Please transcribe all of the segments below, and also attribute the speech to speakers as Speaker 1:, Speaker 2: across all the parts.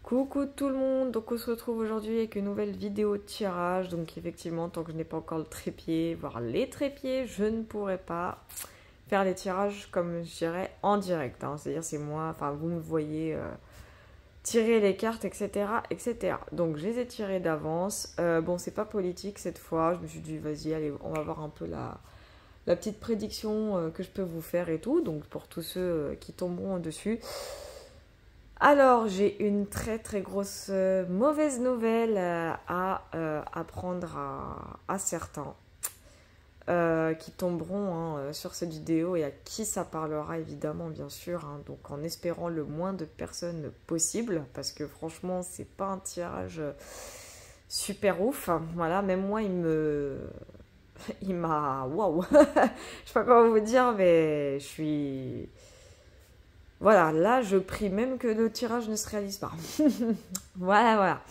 Speaker 1: Coucou tout le monde, donc on se retrouve aujourd'hui avec une nouvelle vidéo de tirage. Donc effectivement, tant que je n'ai pas encore le trépied, voire les trépieds, je ne pourrai pas faire les tirages comme je dirais en direct. C'est-à-dire c'est moi, enfin vous me voyez tirer les cartes, etc., etc. Donc je les ai tirées d'avance. Bon, c'est pas politique cette fois, je me suis dit vas-y, allez, on va voir un peu la petite prédiction que je peux vous faire et tout. Donc pour tous ceux qui tomberont dessus. Alors, j'ai une très très grosse mauvaise nouvelle à apprendre à certains qui tomberont sur cette vidéo et à qui ça parlera évidemment, bien sûr. Donc, en espérant le moins de personnes possible, parce que franchement, c'est pas un tirage super ouf. Voilà, même moi, il m'a. Waouh! Je sais pas comment vous dire, mais je suis. Voilà, là, je prie même que le tirage ne se réalise pas. Voilà.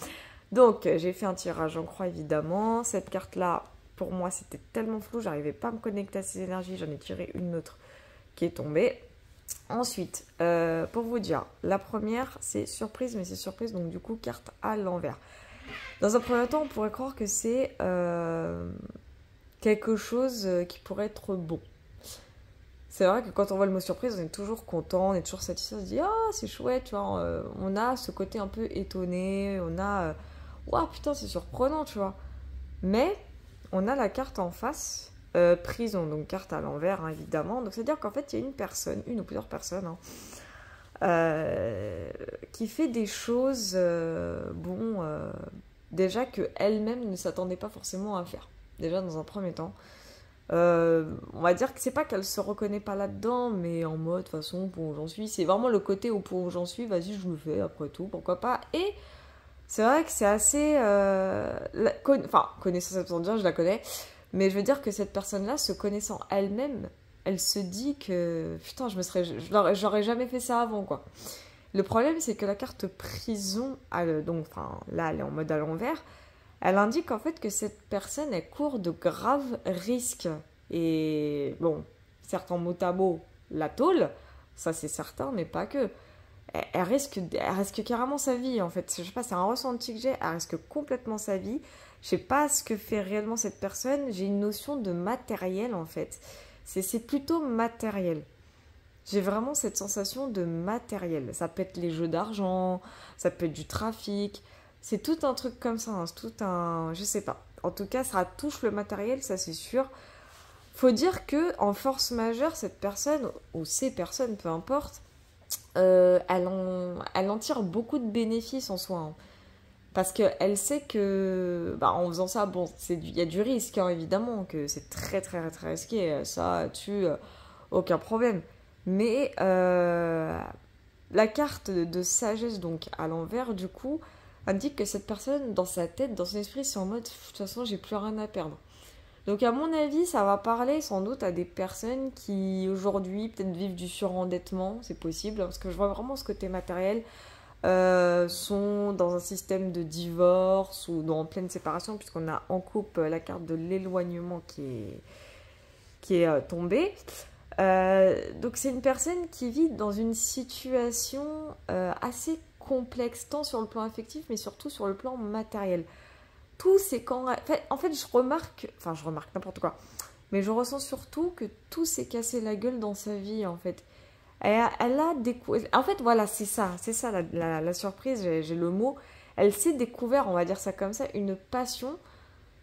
Speaker 1: Donc, j'ai fait un tirage en croix, évidemment. Cette carte-là, pour moi, c'était tellement flou, j'arrivais pas à me connecter à ces énergies. J'en ai tiré une autre qui est tombée. Ensuite, pour vous dire, la première, c'est surprise, mais c'est surprise, donc du coup, carte à l'envers. Dans un premier temps, on pourrait croire que c'est quelque chose qui pourrait être bon. C'est vrai que quand on voit le mot surprise, on est toujours content, on est toujours satisfait, on se dit ah c'est chouette, tu vois, on a ce côté un peu étonné, on a waouh putain c'est surprenant, tu vois. Mais on a la carte en face, prison, donc carte à l'envers évidemment. Donc c'est à dire qu'en fait il y a une personne, une ou plusieurs personnes, qui fait des choses, déjà que elle-même ne s'attendait pas forcément à faire. Déjà dans un premier temps. On va dire que c'est pas qu'elle se reconnaît pas là-dedans, mais en mode, de toute façon, pour où j'en suis, c'est vraiment le côté où pour où j'en suis, vas-y, je le fais, après tout, pourquoi pas. Et c'est vrai que c'est assez. Enfin, connaissance, ça veut dire, je la connais, mais je veux dire que cette personne-là, se connaissant elle-même, elle se dit que putain, j'aurais jamais fait ça avant, quoi. Le problème, c'est que la carte prison, donc, enfin, là, elle est en mode à l'envers. Elle indique en fait que cette personne, elle court de graves risques. Et bon, certes en mot à mot, la tôle, ça c'est certain, mais pas que. Elle risque carrément sa vie en fait. Je sais pas, c'est un ressenti que j'ai, elle risque complètement sa vie. Je sais pas ce que fait réellement cette personne. J'ai une notion de matériel en fait. C'est plutôt matériel. J'ai vraiment cette sensation de matériel. Ça peut être les jeux d'argent, ça peut être du trafic. C'est tout un truc comme ça, c'est tout un... Je sais pas. En tout cas, ça touche le matériel, ça c'est sûr. Faut dire que en force majeure, cette personne, ou ces personnes, peu importe, elle en tire beaucoup de bénéfices en soi. Parce qu'elle sait que, en faisant ça, bon, il y a du risque, évidemment, que c'est très très très risqué. Ça, aucun problème. Mais la carte de sagesse, donc à l'envers, du coup, indique que cette personne, dans sa tête, dans son esprit, c'est en mode, de toute façon, j'ai plus rien à perdre. Donc à mon avis, ça va parler sans doute à des personnes qui, aujourd'hui, peut-être vivent du surendettement, c'est possible, parce que je vois vraiment ce côté matériel, sont dans un système de divorce ou en pleine séparation, puisqu'on a en coupe la carte de l'éloignement qui est tombée. Donc c'est une personne qui vit dans une situation assez complexe, tant sur le plan affectif, mais surtout sur le plan matériel. Tout c'est quand... En fait, je remarque n'importe quoi, mais je ressens surtout que tout s'est cassé la gueule dans sa vie, en fait. Elle a découvert... En fait, voilà, c'est ça la surprise, j'ai le mot. Elle s'est découvert, on va dire ça comme ça, une passion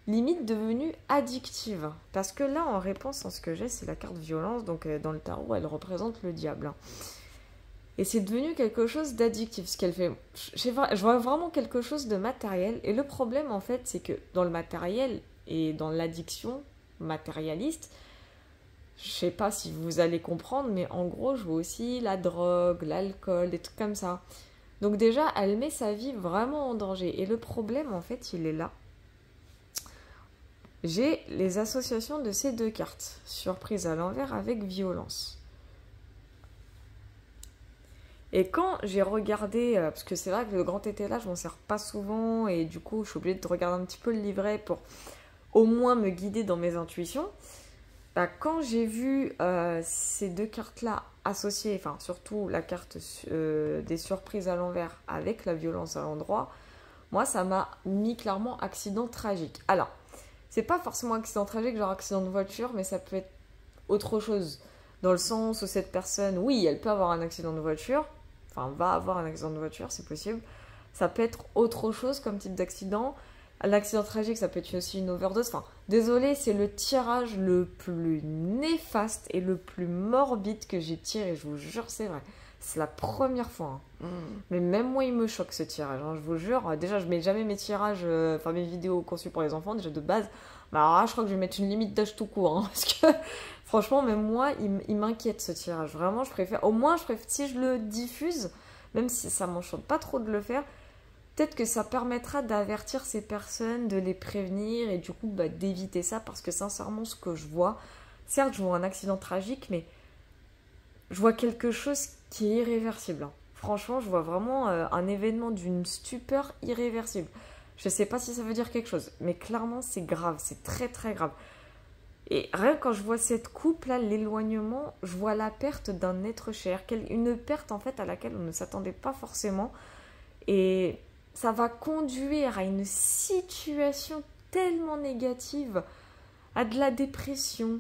Speaker 1: limite devenue addictive. Parce que là, en réponse à ce que j'ai, c'est la carte violence, donc dans le tarot, elle représente le diable. Et c'est devenu quelque chose d'addictif, ce qu'elle fait. Je vois vraiment quelque chose de matériel. Et le problème, en fait, c'est que dans le matériel et dans l'addiction matérialiste, je sais pas si vous allez comprendre, mais en gros, je vois aussi la drogue, l'alcool, des trucs comme ça. Donc déjà, elle met sa vie vraiment en danger. Et le problème, en fait, il est là. J'ai les associations de ces deux cartes. Surprise à l'envers avec violence. Et quand j'ai regardé, parce que c'est vrai que le grand étalage, je m'en sers pas souvent, et du coup, je suis obligée de regarder un petit peu le livret pour au moins me guider dans mes intuitions. Bah, quand j'ai vu ces deux cartes-là associées, enfin surtout la carte des surprises à l'envers avec la violence à l'endroit, moi ça m'a mis clairement accident tragique. Alors, c'est pas forcément accident tragique, genre accident de voiture, mais ça peut être autre chose. Dans le sens où cette personne, oui, elle peut avoir un accident de voiture, enfin va avoir un accident de voiture, c'est possible. Ça peut être autre chose comme type d'accident. L'accident tragique, ça peut être aussi une overdose. Enfin, désolé, c'est le tirage le plus néfaste et le plus morbide que j'ai tiré. Je vous jure, c'est vrai. C'est la première fois. Hein. Mais même moi, il me choque ce tirage. Hein, je vous jure. Déjà, je mets jamais mes tirages, enfin mes vidéos conçues pour les enfants, déjà de base. Mais alors là, je crois que je vais mettre une limite d'âge tout court. Hein, parce que franchement, même moi, il m'inquiète ce tirage. Vraiment, je préfère. Au moins, je préfère. Si je le diffuse, même si ça m'enchante pas trop de le faire. Peut-être que ça permettra d'avertir ces personnes, de les prévenir et du coup bah, d'éviter ça parce que sincèrement ce que je vois, certes je vois un accident tragique mais je vois quelque chose qui est irréversible. Hein. Franchement je vois vraiment un événement d'une stupeur irréversible. Je sais pas si ça veut dire quelque chose mais clairement c'est grave, c'est très très grave. Et rien que quand je vois cette coupe là, l'éloignement, je vois la perte d'un être cher, une perte en fait à laquelle on ne s'attendait pas forcément et ça va conduire à une situation tellement négative, à de la dépression,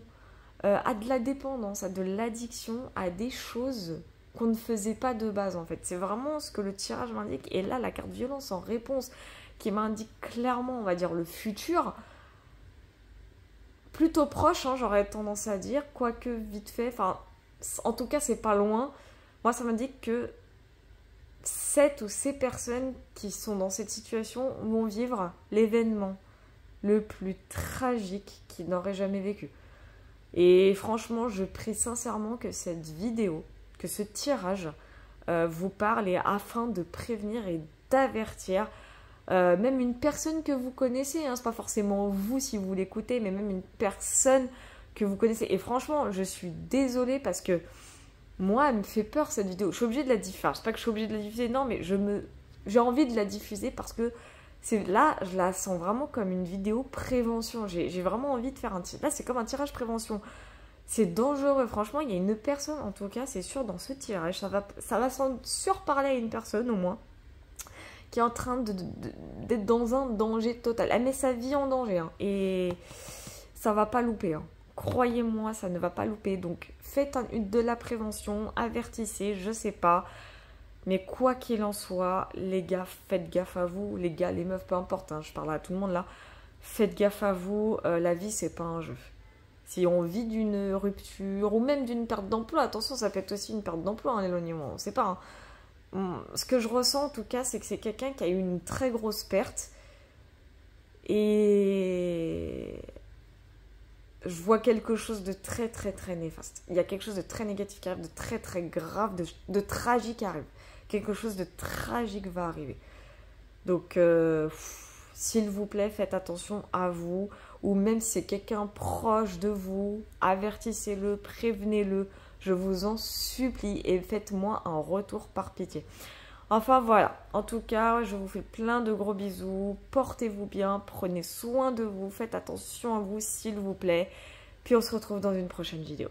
Speaker 1: à de la dépendance, à de l'addiction, à des choses qu'on ne faisait pas de base en fait. C'est vraiment ce que le tirage m'indique. Et là, la carte violence en réponse qui m'indique clairement, on va dire, le futur, plutôt proche, hein, j'aurais tendance à dire, quoique vite fait, enfin, en tout cas, c'est pas loin. Moi, ça m'indique que cette ou ces personnes qui sont dans cette situation vont vivre l'événement le plus tragique qu'ils n'auraient jamais vécu. Et franchement, je prie sincèrement que cette vidéo, que ce tirage vous parle et afin de prévenir et d'avertir même une personne que vous connaissez, hein, c'est pas forcément vous si vous l'écoutez, mais même une personne que vous connaissez. Et franchement, je suis désolée parce que moi, elle me fait peur cette vidéo. Je suis obligée de la diffuser. Enfin, c'est pas que je suis obligée de la diffuser, non, mais j'ai envie de la diffuser parce que là, je la sens vraiment comme une vidéo prévention. J'ai vraiment envie de faire un tirage. Là, c'est comme un tirage prévention. C'est dangereux. Franchement, il y a une personne, en tout cas, c'est sûr, dans ce tirage. Ça va sans surparler à une personne, au moins, qui est en train d'être dans un danger total. Elle met sa vie en danger. Hein, et ça va pas louper. Hein. Croyez-moi, ça ne va pas louper. Donc, faites de la prévention, avertissez, je sais pas. Mais quoi qu'il en soit, les gars, faites gaffe à vous. Les gars, les meufs, peu importe, hein, je parle à tout le monde là. Faites gaffe à vous. La vie, c'est pas un jeu. Si on vit d'une rupture ou même d'une perte d'emploi, attention, ça peut être aussi une perte d'emploi, hein, l'éloignement. On sait pas. Hein. Ce que je ressens en tout cas, c'est que c'est quelqu'un qui a eu une très grosse perte. Et je vois quelque chose de très très très néfaste. Il y a quelque chose de très négatif qui arrive, de très très grave, de tragique qui arrive. Quelque chose de tragique va arriver. Donc, s'il vous plaît, faites attention à vous. Ou même si c'est quelqu'un proche de vous, avertissez-le, prévenez-le. Je vous en supplie et faites-moi un retour par pitié. Enfin voilà, en tout cas, je vous fais plein de gros bisous, portez-vous bien, prenez soin de vous, faites attention à vous s'il vous plaît, puis on se retrouve dans une prochaine vidéo.